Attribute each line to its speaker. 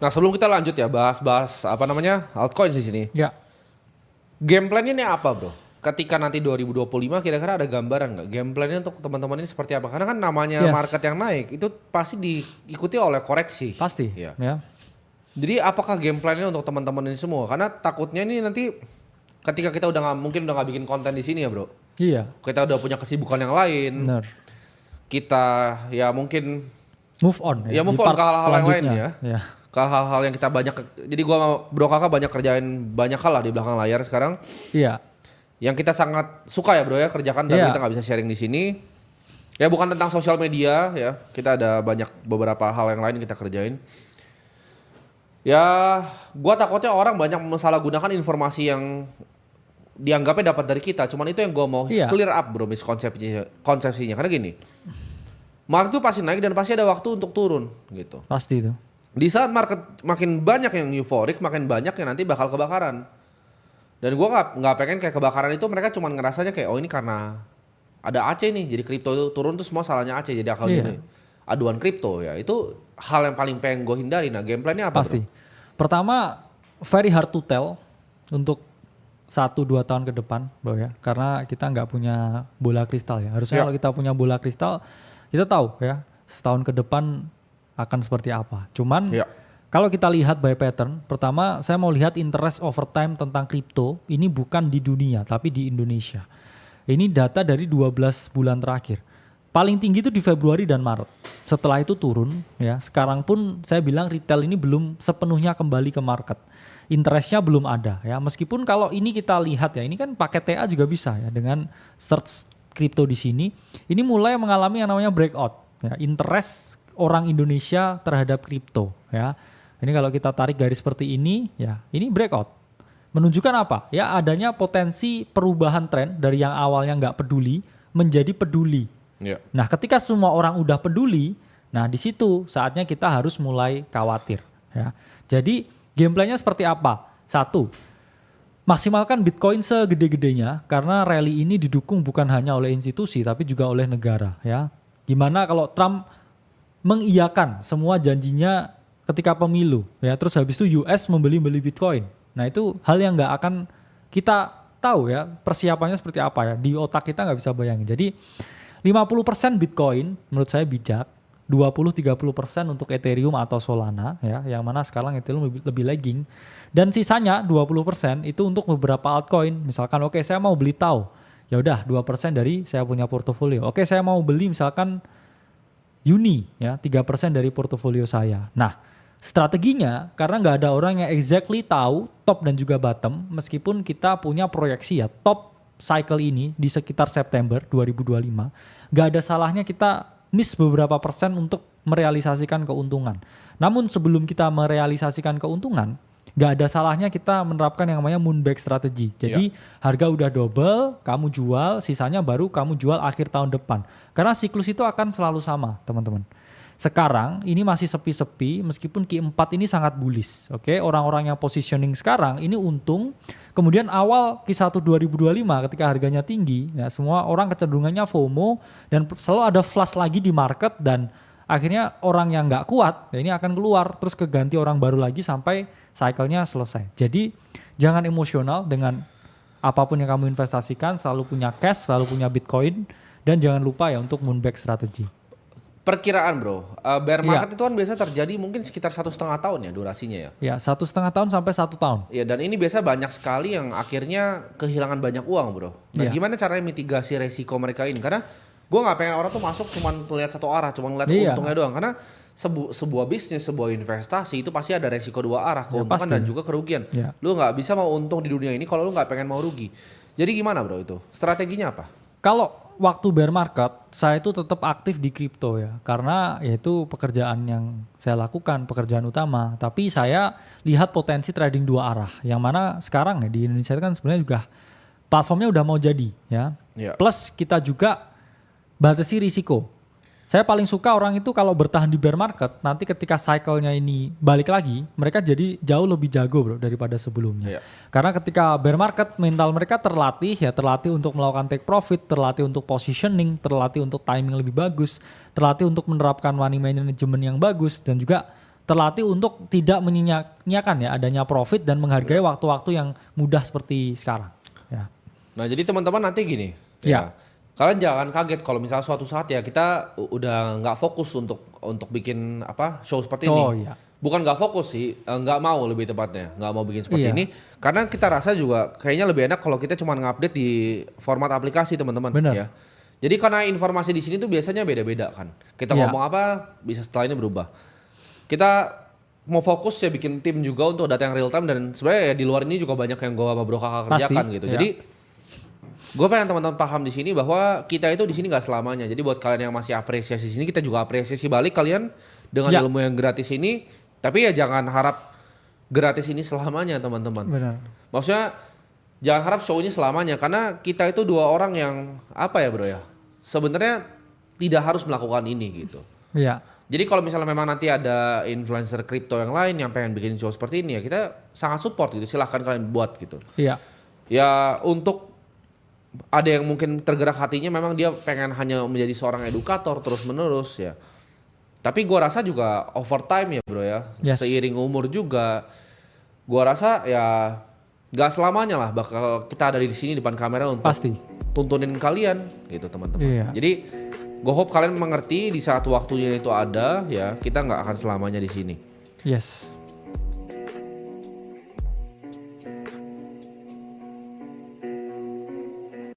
Speaker 1: Nah sebelum kita lanjut ya bahas apa namanya altcoins di sini.
Speaker 2: Ya.
Speaker 1: Game plan-nya ini apa bro? Ketika nanti 2025 kira-kira ada gambaran nggak? Game plan-nya untuk teman-teman ini seperti apa? Karena kan namanya market yang naik itu pasti diikuti oleh koreksi.
Speaker 2: Pasti.
Speaker 1: Ya.
Speaker 2: Jadi
Speaker 1: apakah game plan-nya untuk teman-teman ini semua? Karena takutnya ini nanti ketika kita mungkin udah nggak bikin konten di sini ya bro.
Speaker 2: Iya.
Speaker 1: Kita udah punya kesibukan yang lain.
Speaker 2: Benar.
Speaker 1: Kita ya mungkin
Speaker 2: move on.
Speaker 1: Ya move on ke hal-hal yang lain ya.
Speaker 2: Ya.
Speaker 1: Ke hal-hal yang kita banyak. Jadi gua sama Bro Kakak banyak kerjain banyak hal lah di belakang layar sekarang.
Speaker 2: Iya.
Speaker 1: Yang kita sangat suka ya bro ya kerjakan dan kita nggak bisa sharing di sini. Ya bukan tentang sosial media ya. Kita ada beberapa hal yang lain kita kerjain. Ya gua takutnya orang banyak mensalahgunakan informasi yang dianggapnya dapat dari kita. Cuman itu yang gua mau clear up bro konsepsinya. Karena gini. Market itu pasti naik dan pasti ada waktu untuk turun gitu.
Speaker 2: Pasti itu.
Speaker 1: Di saat market makin banyak yang euforik, makin banyak yang nanti bakal kebakaran. Dan gue nggak pengen kayak kebakaran itu mereka cuma ngerasanya kayak oh ini karena ada AC nih, jadi kripto itu turun tuh semua salahnya AC jadi akal ini aduan kripto ya. Itu hal yang paling pengen gue hindari. Nah game plan-nya apa?
Speaker 2: Pasti.
Speaker 1: Bro?
Speaker 2: Pertama very hard to tell untuk 1-2 tahun ke depan bro ya. Karena kita nggak punya bola kristal ya. Harusnya kalau kita punya bola kristal kita tahu ya setahun ke depan akan seperti apa. Cuman kalau kita lihat by pattern, pertama saya mau lihat interest over time tentang kripto ini bukan di dunia tapi di Indonesia. Ini data dari 12 bulan terakhir. Paling tinggi itu di Februari dan Maret. Setelah itu turun ya. Sekarang pun saya bilang retail ini belum sepenuhnya kembali ke market. Interestnya belum ada ya. Meskipun kalau ini kita lihat ya, ini kan paket TA juga bisa ya dengan search kripto di sini. Ini mulai mengalami yang namanya breakout ya. Interest orang Indonesia terhadap kripto ya. Ini kalau kita tarik garis seperti ini ya, ini breakout. Menunjukkan apa? Ya adanya potensi perubahan tren dari yang awalnya nggak peduli menjadi peduli. Nah, ketika semua orang udah peduli, nah di situ saatnya kita harus mulai khawatir ya. Jadi game plan-nya seperti apa? 1, maksimalkan Bitcoin segede-gedenya karena rally ini didukung bukan hanya oleh institusi tapi juga oleh negara ya. Gimana kalau Trump mengiyakan semua janjinya ketika pemilu ya, terus habis itu US membeli Bitcoin. Nah itu hal yang nggak akan kita tahu ya persiapannya seperti apa ya, di otak kita nggak bisa bayangin. Jadi 50% Bitcoin menurut saya bijak, 20-30% untuk Ethereum atau Solana ya, yang mana sekarang Ethereum lebih lagging, dan sisanya 20% itu untuk beberapa altcoin. Misalkan oke, saya mau beli Tau, ya udah 2% dari saya punya portofolio. Oke, saya mau beli misalkan Uni ya, 3% dari portofolio saya. Nah, strateginya karena nggak ada orang yang exactly tahu top dan juga bottom, meskipun kita punya proyeksi ya top cycle ini di sekitar September 2025, nggak ada salahnya kita miss beberapa persen untuk merealisasikan keuntungan. Namun sebelum kita merealisasikan keuntungan, nggak ada salahnya kita menerapkan yang namanya moonback strategy. Jadi harga udah double, kamu jual, sisanya baru kamu jual akhir tahun depan. Karena siklus itu akan selalu sama, teman-teman. Sekarang ini masih sepi-sepi meskipun Q4 ini sangat bullish. Oke, orang-orang yang positioning sekarang ini untung. Kemudian awal Q1 2025 ketika harganya tinggi, ya semua orang kecenderungannya FOMO dan selalu ada flash lagi di market dan akhirnya orang yang nggak kuat ya ini akan keluar terus keganti orang baru lagi sampai cycle-nya selesai. Jadi jangan emosional dengan apapun yang kamu investasikan, selalu punya cash, selalu punya Bitcoin, dan jangan lupa ya untuk moonback strategy.
Speaker 1: Perkiraan bro, bear market itu kan biasa terjadi mungkin sekitar 1,5 tahun ya durasinya ya?
Speaker 2: Ya 1,5 tahun sampai 1 tahun.
Speaker 1: Ya dan ini biasa banyak sekali yang akhirnya kehilangan banyak uang bro. Nah gimana caranya mitigasi resiko mereka ini? Karena gue nggak pengen orang tuh masuk cuma melihat satu arah, cuma ngeliat untungnya doang. Karena sebuah bisnis, sebuah investasi itu pasti ada resiko dua arah, keuntungan dan juga kerugian. Lu nggak bisa mau untung di dunia ini kalau lu nggak pengen mau rugi. Jadi gimana bro itu? Strateginya apa?
Speaker 2: Kalau waktu bear market, saya itu tetap aktif di kripto ya. Karena yaitu pekerjaan yang saya lakukan, pekerjaan utama. Tapi saya lihat potensi trading dua arah. Yang mana sekarang ya di Indonesia itu kan sebenarnya juga platformnya udah mau jadi ya. Plus kita juga batasi risiko. Saya paling suka orang itu kalau bertahan di bear market, nanti ketika cycle-nya ini balik lagi, mereka jadi jauh lebih jago bro daripada sebelumnya. Karena ketika bear market, mental mereka terlatih untuk melakukan take profit, terlatih untuk positioning, terlatih untuk timing lebih bagus, terlatih untuk menerapkan money management yang bagus, dan juga terlatih untuk tidak menyia-nyiakan ya adanya profit dan menghargai waktu-waktu yang mudah seperti sekarang. Ya.
Speaker 1: Nah jadi teman-teman nanti gini,
Speaker 2: Ya.
Speaker 1: kalian jangan kaget kalau misalnya suatu saat ya kita udah nggak fokus untuk bikin show seperti ini.
Speaker 2: Iya.
Speaker 1: Bukan nggak fokus sih, nggak mau lebih tepatnya, nggak mau bikin seperti
Speaker 2: Iya.
Speaker 1: ini. Karena kita rasa juga kayaknya lebih enak kalau kita cuma ngupdate di format aplikasi teman-teman.
Speaker 2: Benar.
Speaker 1: Ya. Jadi karena informasi di sini tuh biasanya beda-beda kan. Kita
Speaker 2: Iya.
Speaker 1: ngomong apa bisa setelah ini berubah. Kita mau fokus ya bikin tim juga untuk data yang real time dan sebenarnya ya di luar ini juga banyak yang gue sama Bro Kakak kerjakan gitu.
Speaker 2: Iya.
Speaker 1: Jadi gue pengen teman-teman paham di sini bahwa kita itu di sini nggak selamanya. Jadi buat kalian yang masih apresiasi di sini, kita juga apresiasi balik kalian dengan
Speaker 2: Ya.
Speaker 1: ilmu yang gratis ini. Tapi ya jangan harap gratis ini selamanya teman-teman.
Speaker 2: Benar.
Speaker 1: Maksudnya jangan harap show ini selamanya karena kita itu dua orang yang apa ya bro ya. Sebenarnya tidak harus melakukan ini gitu.
Speaker 2: Iya.
Speaker 1: Jadi kalau misalnya memang nanti ada influencer kripto yang lain yang pengen bikin show seperti ini ya kita sangat support gitu. Silahkan kalian buat gitu.
Speaker 2: Iya.
Speaker 1: Ya untuk ada yang mungkin tergerak hatinya memang dia pengen hanya menjadi seorang edukator terus menerus ya. Tapi gua rasa juga overtime ya bro ya.
Speaker 2: Yes.
Speaker 1: Seiring umur juga gua rasa ya gak selamanya lah bakal kita ada di sini depan kamera untuk
Speaker 2: Pasti.
Speaker 1: tuntunin kalian gitu teman-teman.
Speaker 2: Iya.
Speaker 1: Jadi gue hope kalian mengerti di saat waktunya itu ada ya kita nggak akan selamanya di sini.
Speaker 2: Yes.